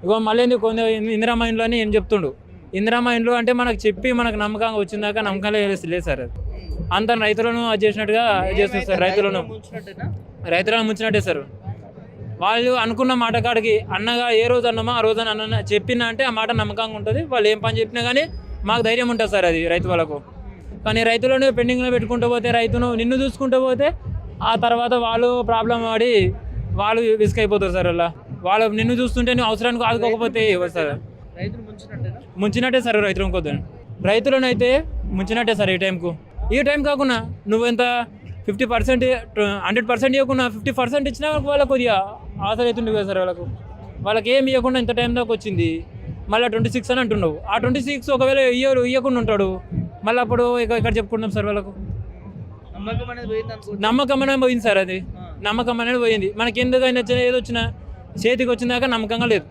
ఇగో మళ్ళీ కొంత ఇందిరా మైండ్లో అని ఏం చెప్తుండు. ఇందిరా మైండ్లో అంటే మనకు చెప్పి మనకు నమ్మకంగా వచ్చిందాక నమ్మకాలే లేదు సార్. అది అంత రైతులను అది చేసినట్టుగా చేస్తుంది సార్. రైతులను ముంచినట్టే సార్. వాళ్ళు అనుకున్న మాట కాడికి అన్నగా ఏ రోజు అన్నామో ఆ రోజు అన్న చెప్పినా అంటే ఆ మాట నమ్మకంగా ఉంటుంది. వాళ్ళు ఏం పని చెప్పినా కానీ మాకు ధైర్యం ఉంటుంది సార్ అది రైతు వాళ్ళకు. కానీ రైతులను పెండింగ్లో పెట్టుకుంటూ పోతే రైతును నిన్ను చూసుకుంటూ పోతే ఆ తర్వాత వాళ్ళు ప్రాబ్లం పడి వాళ్ళు విసుకైపోతారు సార్. వాళ్ళు నిన్ను చూస్తుంటే నువ్వు అవసరానికి ఆదుకోకపోతే సార్ ముంచినట్టే సార్. రైతులను కొద్ది రైతులను అయితే ముంచినట్టే సార్. ఈ టైం కాకుండా నువ్వు ఎంత 50% 100% ఇవ్వకుండా 50% ఇచ్చినా వాళ్ళకి కొద్దిగా ఆశ అవుతుంది కదా సార్. వాళ్ళకి ఏమి ఇవ్వకుండా ఇంత టైం దాకా వచ్చింది. మళ్ళీ 26 అని అంటున్నావు. ఆ 26 ఒకవేళ ఇవ్వకుండా ఉంటాడు. మళ్ళీ అప్పుడు ఇక్కడ చెప్పుకుంటాం సార్. వాళ్ళకు నమ్మకం అనేది పోయింది సార్. అది నమ్మకం అనేది పోయింది. మనకి ఎందుకైనా ఏదో వచ్చినా చేతికి వచ్చిందాక నమ్మకంగా లేదు.